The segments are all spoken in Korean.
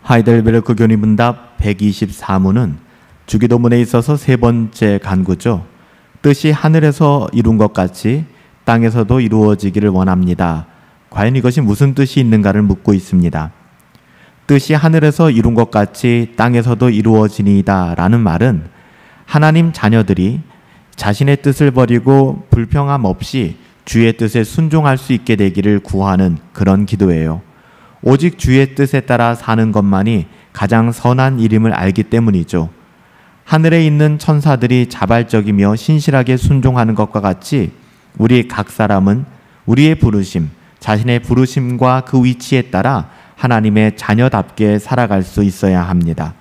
하이델베르크 교리문답 124문은 주기도문에 있어서 세 번째 간구죠. 뜻이 하늘에서 이룬 것 같이 땅에서도 이루어지기를 원합니다. 과연 이것이 무슨 뜻이 있는가를 묻고 있습니다. 뜻이 하늘에서 이룬 것 같이 땅에서도 이루어지니이다 라는 말은 하나님 자녀들이 자신의 뜻을 버리고 불평함 없이 주의 뜻에 순종할 수 있게 되기를 구하는 그런 기도예요. 오직 주의 뜻에 따라 사는 것만이 가장 선한 일임을 알기 때문이죠. 하늘에 있는 천사들이 자발적이며 신실하게 순종하는 것과 같이 우리 각 사람은 우리의 부르심, 자신의 부르심과 그 위치에 따라 하나님의 자녀답게 살아갈 수 있어야 합니다.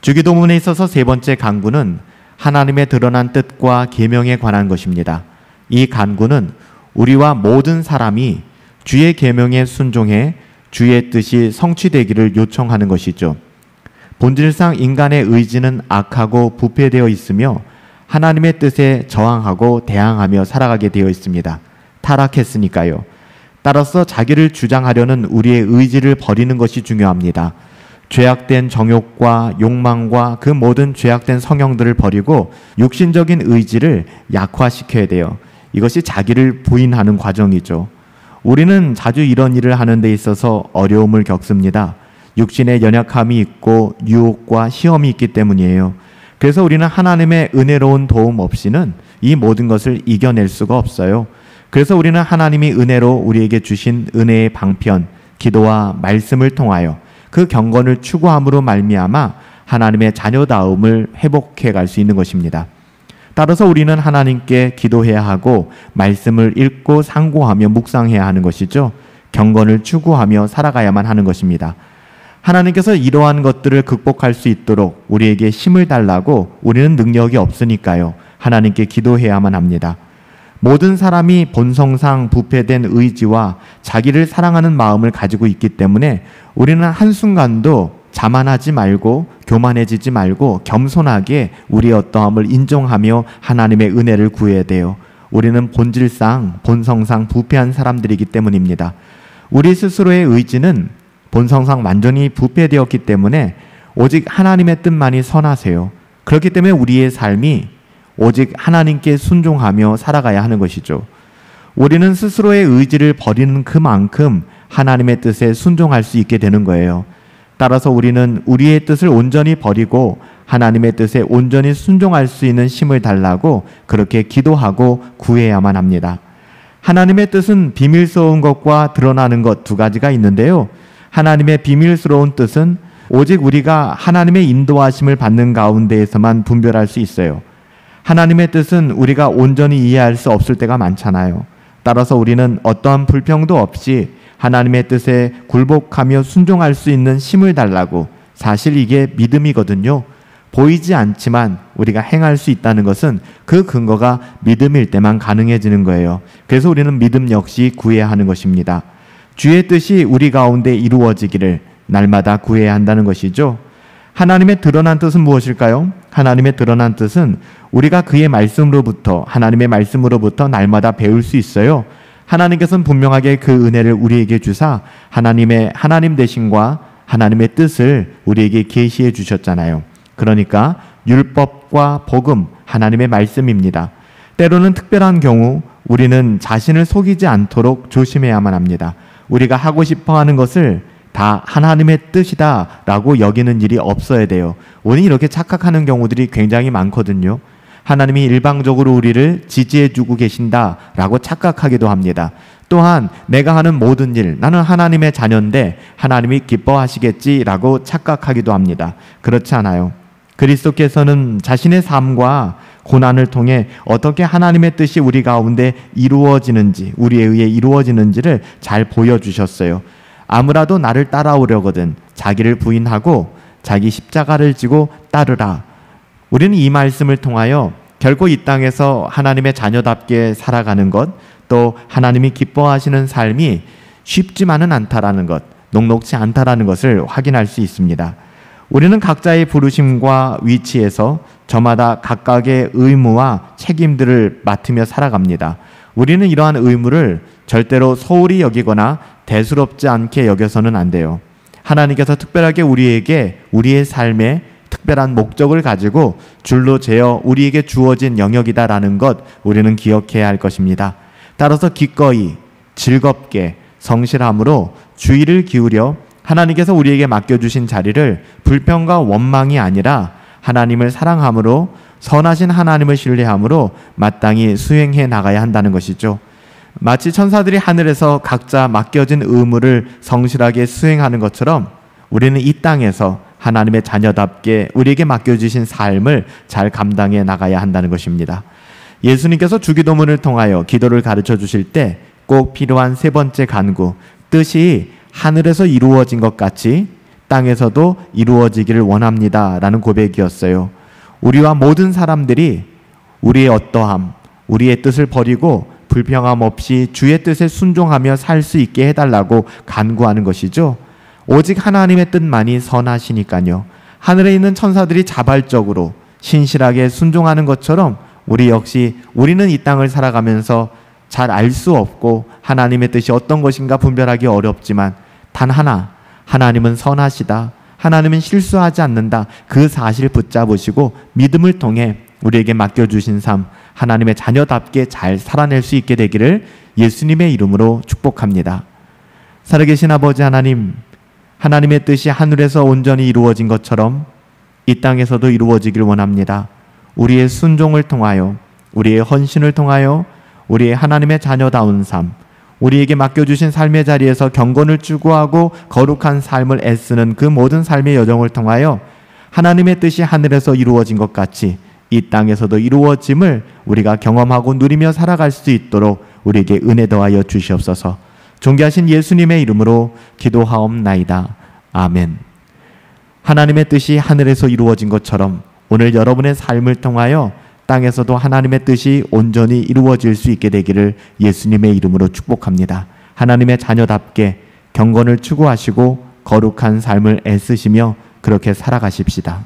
주기도문에 있어서 세 번째 간구는 하나님의 드러난 뜻과 계명에 관한 것입니다. 이 간구는 우리와 모든 사람이 주의 계명에 순종해 주의 뜻이 성취되기를 요청하는 것이죠. 본질상 인간의 의지는 악하고 부패되어 있으며 하나님의 뜻에 저항하고 대항하며 살아가게 되어 있습니다. 타락했으니까요. 따라서 자기를 주장하려는 우리의 의지를 버리는 것이 중요합니다. 죄악된 정욕과 욕망과 그 모든 죄악된 성향들을 버리고 육신적인 의지를 약화시켜야 돼요. 이것이 자기를 부인하는 과정이죠. 우리는 자주 이런 일을 하는 데 있어서 어려움을 겪습니다. 육신의 연약함이 있고 유혹과 시험이 있기 때문이에요. 그래서 우리는 하나님의 은혜로운 도움 없이는 이 모든 것을 이겨낼 수가 없어요. 그래서 우리는 하나님이 은혜로 우리에게 주신 은혜의 방편, 기도와 말씀을 통하여 그 경건을 추구함으로 말미암아 하나님의 자녀다움을 회복해 갈 수 있는 것입니다. 따라서 우리는 하나님께 기도해야 하고 말씀을 읽고 상고하며 묵상해야 하는 것이죠. 경건을 추구하며 살아가야만 하는 것입니다. 하나님께서 이러한 것들을 극복할 수 있도록 우리에게 힘을 달라고 우리는 능력이 없으니까요. 하나님께 기도해야만 합니다. 모든 사람이 본성상 부패된 의지와 자기를 사랑하는 마음을 가지고 있기 때문에 우리는 한순간도 자만하지 말고 교만해지지 말고 겸손하게 우리의 어떠함을 인정하며 하나님의 은혜를 구해야 돼요. 우리는 본질상 본성상 부패한 사람들이기 때문입니다. 우리 스스로의 의지는 본성상 완전히 부패되었기 때문에 오직 하나님의 뜻만이 선하세요. 그렇기 때문에 우리의 삶이 오직 하나님께 순종하며 살아가야 하는 것이죠. 우리는 스스로의 의지를 버리는 그만큼 하나님의 뜻에 순종할 수 있게 되는 거예요. 따라서 우리는 우리의 뜻을 온전히 버리고 하나님의 뜻에 온전히 순종할 수 있는 힘을 달라고 그렇게 기도하고 구해야만 합니다. 하나님의 뜻은 비밀스러운 것과 드러나는 것 두 가지가 있는데요. 하나님의 비밀스러운 뜻은 오직 우리가 하나님의 인도하심을 받는 가운데에서만 분별할 수 있어요. 하나님의 뜻은 우리가 온전히 이해할 수 없을 때가 많잖아요. 따라서 우리는 어떠한 불평도 없이 하나님의 뜻에 굴복하며 순종할 수 있는 힘을 달라고, 사실 이게 믿음이거든요. 보이지 않지만 우리가 행할 수 있다는 것은 그 근거가 믿음일 때만 가능해지는 거예요. 그래서 우리는 믿음 역시 구해야 하는 것입니다. 주의 뜻이 우리 가운데 이루어지기를 날마다 구해야 한다는 것이죠. 하나님의 드러난 뜻은 무엇일까요? 하나님의 드러난 뜻은 우리가 그의 말씀으로부터, 하나님의 말씀으로부터 날마다 배울 수 있어요. 하나님께서는 분명하게 그 은혜를 우리에게 주사 하나님 되심과 하나님의 뜻을 우리에게 계시해 주셨잖아요. 그러니까 율법과 복음, 하나님의 말씀입니다. 때로는 특별한 경우 우리는 자신을 속이지 않도록 조심해야만 합니다. 우리가 하고 싶어하는 것을 다 하나님의 뜻이다 라고 여기는 일이 없어야 돼요. 오늘 이렇게 착각하는 경우들이 굉장히 많거든요. 하나님이 일방적으로 우리를 지지해주고 계신다 라고 착각하기도 합니다. 또한 내가 하는 모든 일, 나는 하나님의 자녀인데 하나님이 기뻐하시겠지 라고 착각하기도 합니다. 그렇지 않아요. 그리스도께서는 자신의 삶과 고난을 통해 어떻게 하나님의 뜻이 우리 가운데 이루어지는지, 우리에 의해 이루어지는지를 잘 보여주셨어요. 아무라도 나를 따라오려거든 자기를 부인하고 자기 십자가를 지고 따르라. 우리는 이 말씀을 통하여 결코 이 땅에서 하나님의 자녀답게 살아가는 것, 또 하나님이 기뻐하시는 삶이 쉽지만은 않다라는 것, 녹록지 않다라는 것을 확인할 수 있습니다. 우리는 각자의 부르심과 위치에서 저마다 각각의 의무와 책임들을 맡으며 살아갑니다. 우리는 이러한 의무를 절대로 소홀히 여기거나 대수롭지 않게 여겨서는 안 돼요. 하나님께서 특별하게 우리에게 우리의 삶에 특별한 목적을 가지고 줄로 재어 우리에게 주어진 영역이다라는 것 우리는 기억해야 할 것입니다. 따라서 기꺼이 즐겁게 성실함으로 주의를 기울여 하나님께서 우리에게 맡겨주신 자리를 불평과 원망이 아니라 하나님을 사랑함으로 선하신 하나님을 신뢰함으로 마땅히 수행해 나가야 한다는 것이죠. 마치 천사들이 하늘에서 각자 맡겨진 의무를 성실하게 수행하는 것처럼 우리는 이 땅에서 하나님의 자녀답게 우리에게 맡겨주신 삶을 잘 감당해 나가야 한다는 것입니다. 예수님께서 주기도문을 통하여 기도를 가르쳐 주실 때 꼭 필요한 세 번째 간구, 뜻이 하늘에서 이루어진 것 같이 땅에서도 이루어지기를 원합니다 라는 고백이었어요. 우리와 모든 사람들이 우리의 어떠함, 우리의 뜻을 버리고 불평함 없이 주의 뜻에 순종하며 살 수 있게 해달라고 간구하는 것이죠. 오직 하나님의 뜻만이 선하시니까요. 하늘에 있는 천사들이 자발적으로 신실하게 순종하는 것처럼 우리 역시 우리는 이 땅을 살아가면서 잘 알 수 없고 하나님의 뜻이 어떤 것인가 분별하기 어렵지만 단 하나, 하나님은 선하시다, 하나님은 실수하지 않는다, 그 사실 붙잡으시고 믿음을 통해 우리에게 맡겨주신 삶, 하나님의 자녀답게 잘 살아낼 수 있게 되기를 예수님의 이름으로 축복합니다. 살아계신 아버지 하나님, 하나님의 뜻이 하늘에서 온전히 이루어진 것처럼 이 땅에서도 이루어지길 원합니다. 우리의 순종을 통하여, 우리의 헌신을 통하여 우리의 하나님의 자녀다운 삶, 우리에게 맡겨주신 삶의 자리에서 경건을 추구하고 거룩한 삶을 애쓰는 그 모든 삶의 여정을 통하여 하나님의 뜻이 하늘에서 이루어진 것 같이 이 땅에서도 이루어짐을 우리가 경험하고 누리며 살아갈 수 있도록 우리에게 은혜 더하여 주시옵소서. 존귀하신 예수님의 이름으로 기도하옵나이다. 아멘. 하나님의 뜻이 하늘에서 이루어진 것처럼 오늘 여러분의 삶을 통하여 땅에서도 하나님의 뜻이 온전히 이루어질 수 있게 되기를 예수님의 이름으로 축복합니다. 하나님의 자녀답게 경건을 추구하시고 거룩한 삶을 애쓰시며 그렇게 살아가십시다.